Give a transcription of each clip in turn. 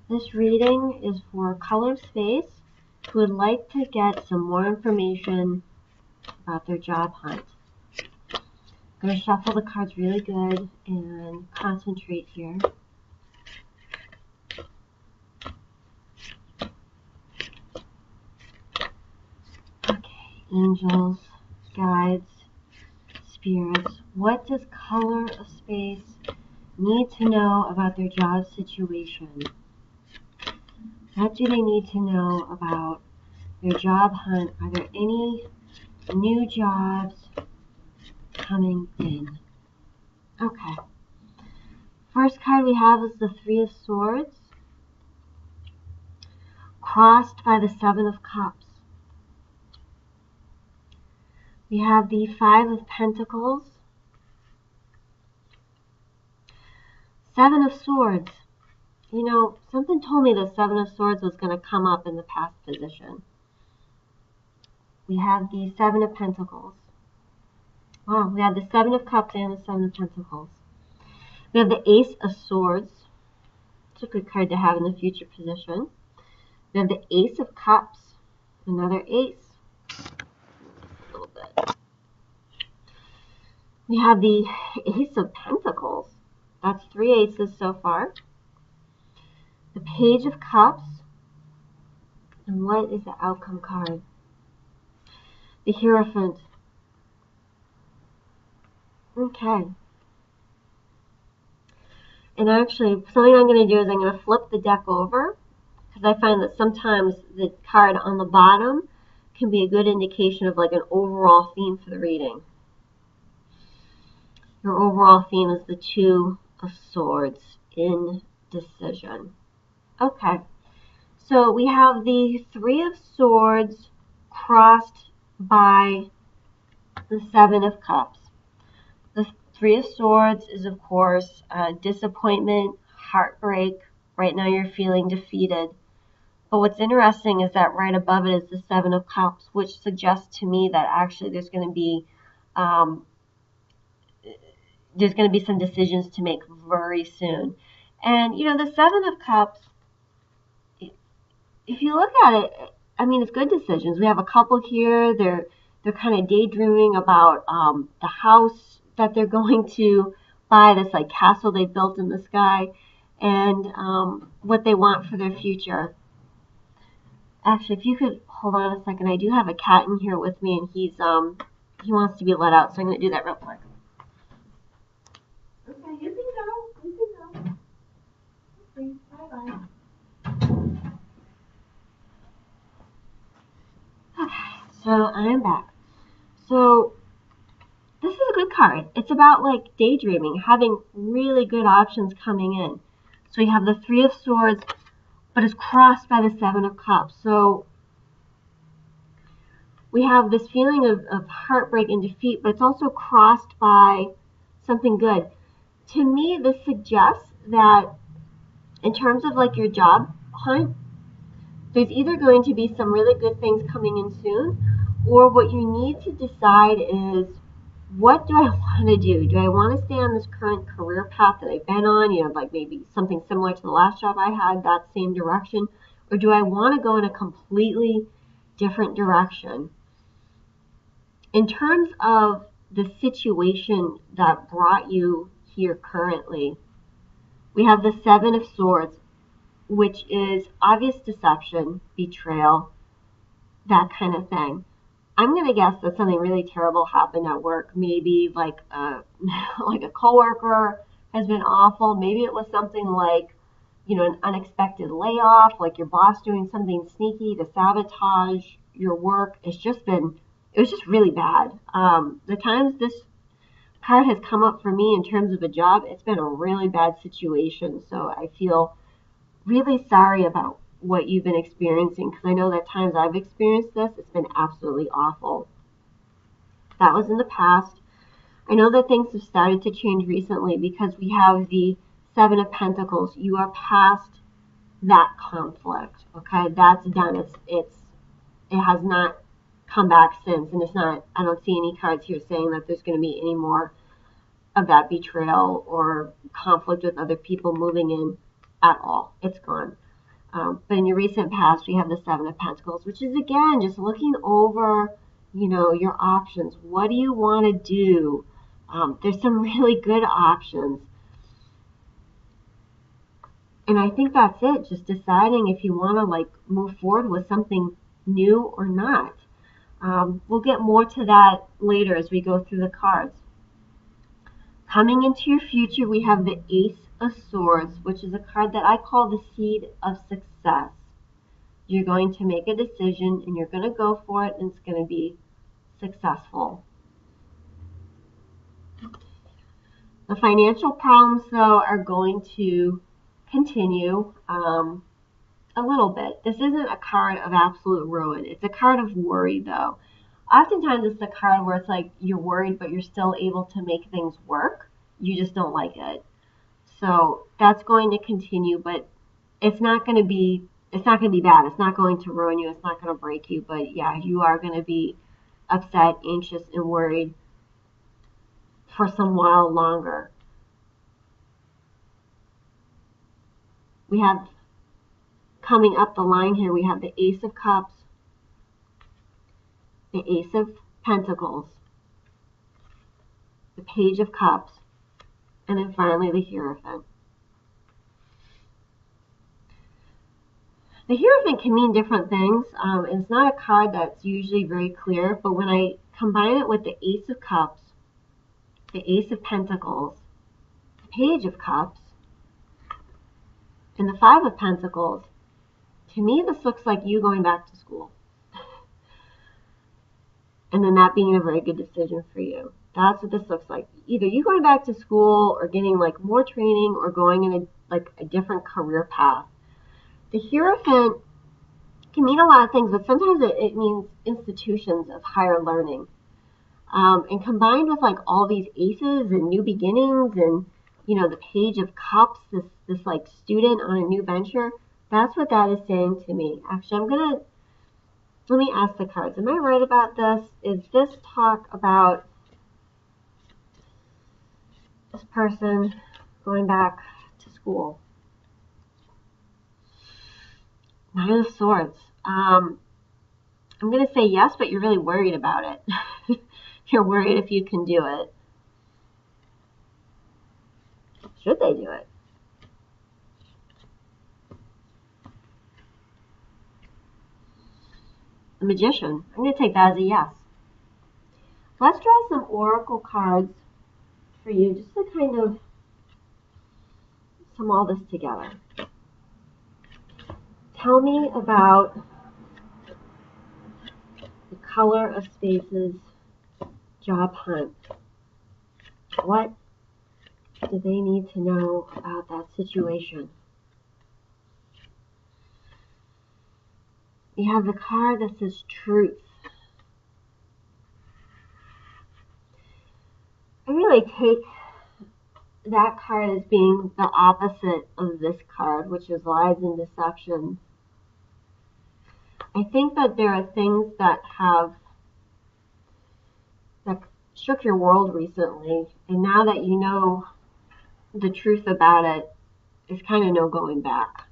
This reading is for Color of Space who would like to get some more information about their job hunt. I'm going to shuffle the cards really good and concentrate here. Okay, angels, guides, spirits. What does Color of Space need to know about their job situation? What do they need to know about their job hunt? Are there any new jobs coming in? Okay. First card we have is the Three of Swords, crossed by the Seven of Cups. We have the Five of Pentacles, Seven of Swords. You know, something told me the Seven of Swords was going to come up in the past position. We have the Seven of Pentacles. Wow, we have the Seven of Cups and the Seven of Pentacles. We have the Ace of Swords. It's a good card to have in the future position. We have the Ace of Cups, another ace. A little bit. We have the Ace of Pentacles. That's 3 aces so far. The Page of Cups. And what is the outcome card? The Hierophant. Okay. And actually, something I'm going to do is I'm going to flip the deck over, because I find that sometimes the card on the bottom can be a good indication of like an overall theme for the reading. Your overall theme is the Two of Swords, indecision. Okay, so we have the Three of Swords crossed by the Seven of Cups. The Three of Swords is, of course, disappointment, heartbreak. Right now you're feeling defeated. But what's interesting is that right above it is the Seven of Cups, which suggests to me that actually there's going to be some decisions to make very soon. And, you know, the Seven of Cups, if you look at it, I mean, it's good decisions. We have a couple here. They're kind of daydreaming about the house that they're going to buy, this like castle they built in the sky, and what they want for their future. Actually, if you could hold on a second, I do have a cat in here with me, and he wants to be let out, so I'm going to do that real quick. Okay, you can go. You can go. Okay, bye-bye. Okay, so I'm back. So this is a good card. It's about like daydreaming, having really good options coming in. So we have the Three of Swords, but it's crossed by the Seven of Cups. So we have this feeling of heartbreak and defeat, but it's also crossed by something good. To me, this suggests that in terms of like your job hunt, there's either going to be some really good things coming in soon, or what you need to decide is, what do I want to do? Do I want to stay on this current career path that I've been on, you know, like maybe something similar to the last job I had, that same direction, or do I want to go in a completely different direction? In terms of the situation that brought you here currently, we have the Seven of Swords, which is obvious deception, betrayal, that kind of thing. I'm going to guess that something really terrible happened at work. Maybe like like a coworker has been awful. Maybe it was something like, you know, an unexpected layoff, like your boss doing something sneaky to sabotage your work. It was just really bad. The times this card has come up for me in terms of a job, it's been a really bad situation. So I feel really sorry about what you've been experiencing, because I know that times I've experienced this, it's been absolutely awful. That was in the past. I know that things have started to change recently because we have the Seven of Pentacles. You are past that conflict. Okay, that's done. It has not come back since, and it's not. I don't see any cards here saying that there's going to be any more of that betrayal or conflict with other people moving in at all. It's gone. But in your recent past, we have the Seven of Pentacles, which is, again, just looking over, your options. What do you want to do? There's some really good options. And I think that's it, just deciding if you want to move forward with something new or not. We'll get more to that later as we go through the cards. Coming into your future, we have the Ace of Swords, which is a card that I call the seed of success. You're going to make a decision and you're going to go for it, and it's going to be successful. The financial problems, though, are going to continue a little bit. This isn't a card of absolute ruin. It's a card of worry, though. Oftentimes it's a card where it's like you're worried, but you're still able to make things work. You just don't like it. So that's going to continue, but it's not going to be bad. It's not going to ruin you. It's not going to break you. But yeah, you are going to be upset, anxious, and worried for some while longer. We have, coming up the line here, we have the Ace of Cups, the Ace of Pentacles, the Page of Cups, and then finally the Hierophant. The Hierophant can mean different things. It's not a card that's usually very clear, but when I combine it with the Ace of Cups, the Ace of Pentacles, the Page of Cups, and the Five of Pentacles, to me this looks like you going back to school. And then that being a very good decision for you. That's what this looks like. Either you going back to school or getting more training or going in a different career path. The Hierophant can mean a lot of things, but sometimes it means institutions of higher learning. And combined with all these aces and new beginnings and, the Page of Cups, this student on a new venture, that's what that is saying to me. Actually, let me ask the cards. Am I right about this? Is this talk about this person going back to school? Nine of Swords. I'm going to say yes, but you're really worried about it. You're worried if you can do it. Should they do it? The Magician. I'm going to take that as a yes. Let's draw some oracle cards for you just to kind of sum all this together. Tell me about the Color of Space's job hunt. What do they need to know about that situation? We have the card that says Truth. I really take that card as being the opposite of this card, which is Lies and Deception. I think that there are things that shook your world recently, and now that you know the truth about it, there's kind of no going back.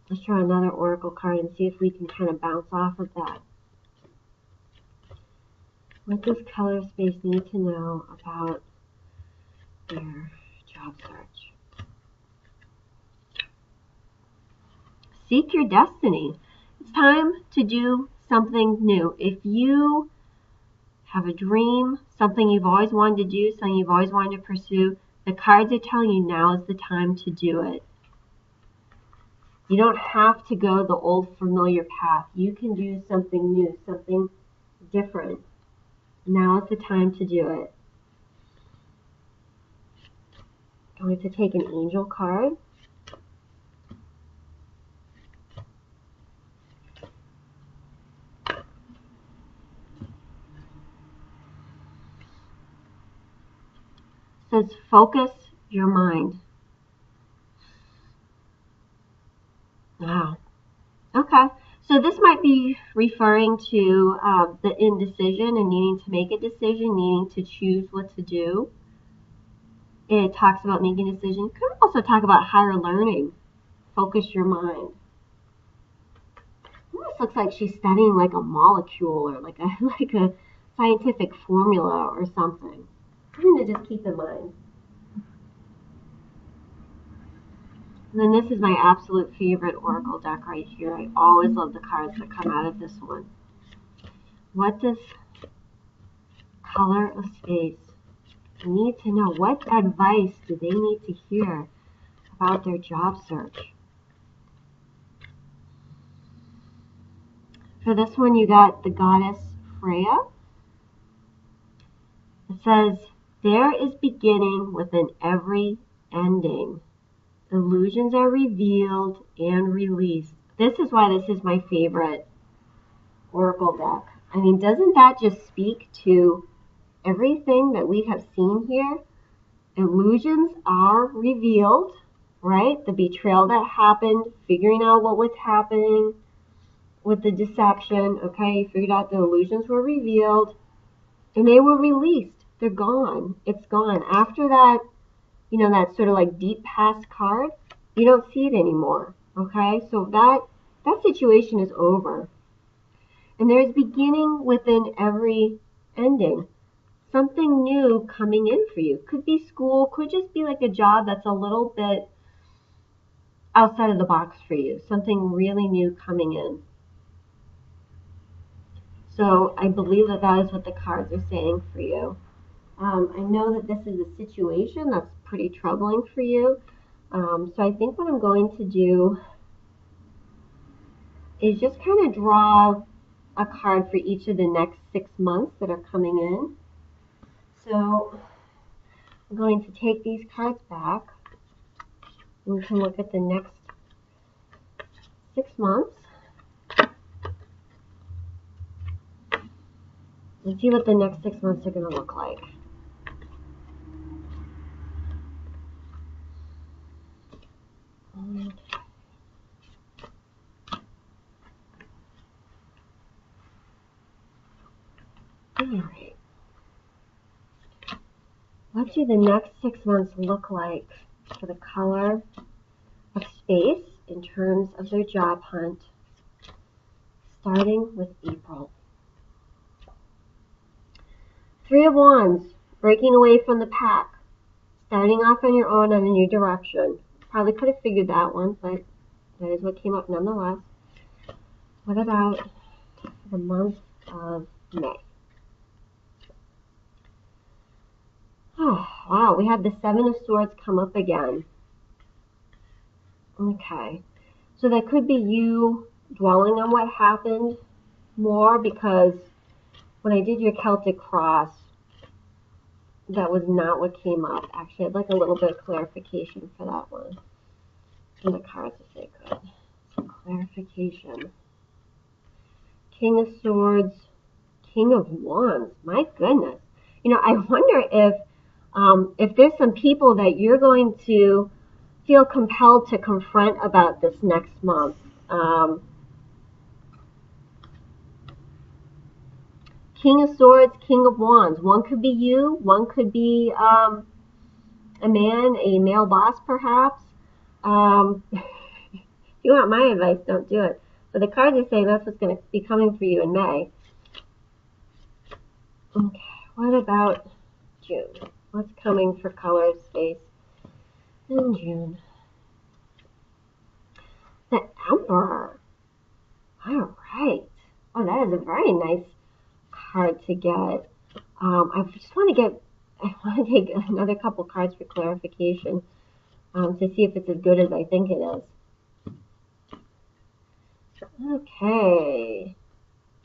Let's try another oracle card and see if we can kind of bounce off of that. What does Color of Space need to know about their job search? Seek your destiny. It's time to do something new. If you have a dream, something you've always wanted to do, something you've always wanted to pursue, the cards are telling you now is the time to do it. You don't have to go the old familiar path. You can do something new, something different. Now is the time to do it. I'm going to take an angel card. It says focus your mind. Wow. Okay. So this might be referring to the indecision and needing to make a decision, needing to choose what to do. It talks about making a decision. It could also talk about higher learning. Focus your mind. Almost looks like she's studying like a molecule or like a scientific formula or something. Something to just keep in mind. And then this is my absolute favorite oracle deck right here. I always love the cards that come out of this one. What does Color of Space need to know? What advice do they need to hear about their job search? For this one, you got the goddess Freya. It says, there is beginning within every ending. Illusions are revealed and released. This is why this is my favorite oracle deck. I mean, doesn't that just speak to everything that we have seen here? Illusions are revealed, right? The betrayal that happened, figuring out what was happening with the deception, okay? You figured out the illusions were revealed and they were released. They're gone. It's gone. After that, you know, that sort of like deep past card, you don't see it anymore, okay? So that situation is over. And there's beginning within every ending. Something new coming in for you. Could be school, could just be like a job that's a little bit outside of the box for you. Something really new coming in. So I believe that that is what the cards are saying for you. I know that this is a situation that's pretty troubling for you. So I think what I'm going to do is just kind of draw a card for each of the next 6 months that are coming in. So I'm going to take these cards back. We can look at the next 6 months and see what the next 6 months are going to look like. Alright. What do the next 6 months look like for the color of space in terms of their job hunt, starting with April? 3 of Wands, breaking away from the pack, starting off on your own on a new direction. Probably could have figured that one, but that is what came up nonetheless. What about the month of May? Oh, wow, we had the 7 of Swords come up again. Okay, so that could be you dwelling on what happened more, because when I did your Celtic cross, that was not what came up. Actually, I'd like a little bit of clarification for that one. And the cards if they could. Some clarification. King of Swords, King of Wands. My goodness. You know, I wonder if there's some people that you're going to feel compelled to confront about this next month. King of Swords, King of Wands. One could be you. One could be a man, a male boss perhaps. If you want my advice, don't do it. But the cards are saying that's what's going to be coming for you in May. Okay, what about June? What's coming for color of space in June? The Emperor. All right. Oh, that is a very nice card to get. I just want to take another couple cards for clarification to see if it's as good as I think it is. Okay.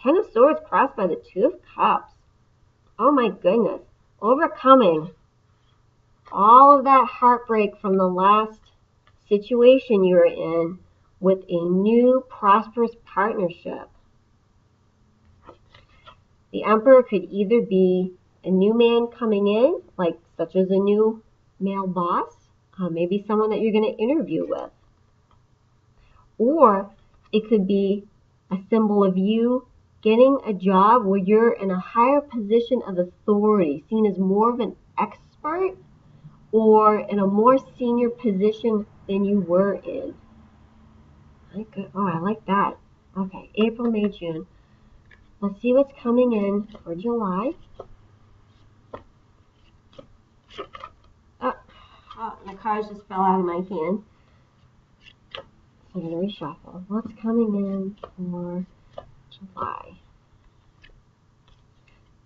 10 of Swords crossed by the 2 of Cups. Oh my goodness. Overcoming all of that heartbreak from the last situation you were in with a new prosperous partnership. The Emperor could either be a new man coming in, like such as a new male boss, maybe someone that you're going to interview with. Or it could be a symbol of you getting a job where you're in a higher position of authority, seen as more of an expert or in a more senior position than you were in. Oh, I like that. Okay, April, May, June. Let's see what's coming in for July. The cards just fell out of my hand. So I'm going to reshuffle. What's coming in for July?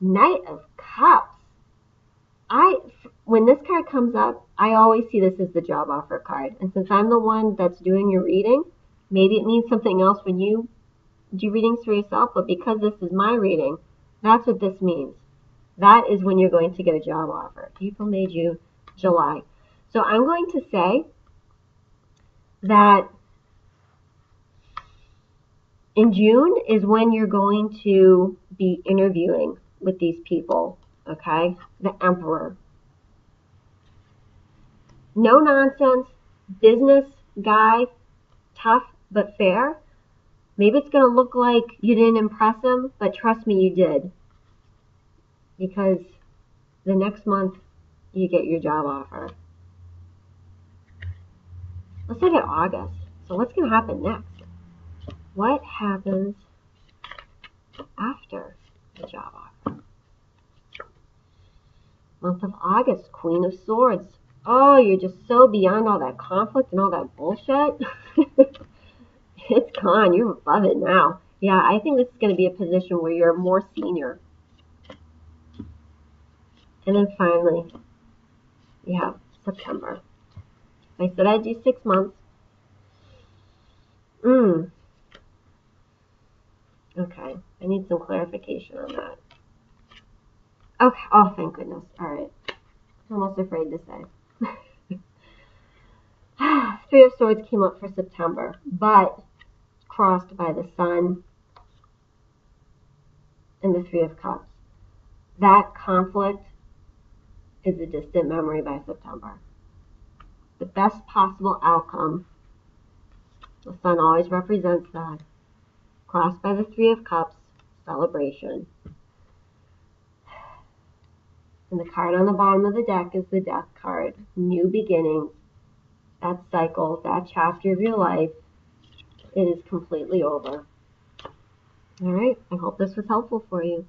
Knight of Cups. When this card comes up, I always see this as the job offer card. And since I'm the one that's doing your reading, maybe it means something else when you do readings for yourself, but because this is my reading, that's what this means. That is when you're going to get a job offer. April, May, June, July. So I'm going to say that in June is when you're going to be interviewing with these people, okay? The Emperor. No nonsense, business guy, tough but fair. Maybe it's going to look like you didn't impress him, but trust me, you did. Because the next month, you get your job offer. Let's look at August. So what's going to happen next? What happens after the job offer? Month of August, Queen of Swords. Oh, you're just so beyond all that conflict and all that bullshit. It's gone. You're above it now. Yeah, I think this is going to be a position where you're more senior. And then finally, we have September. I said I'd do 6 months. Okay, I need some clarification on that. Okay, oh, thank goodness. All right. I'm almost afraid to say. Three of Swords came up for September, but crossed by the Sun and the Three of Cups. That conflict is a distant memory by September. The best possible outcome, the Sun always represents that. Crossed by the Three of Cups, celebration. And the card on the bottom of the deck is the Death card. New beginnings. That cycle, that chapter of your life, it is completely over. All right, I hope this was helpful for you.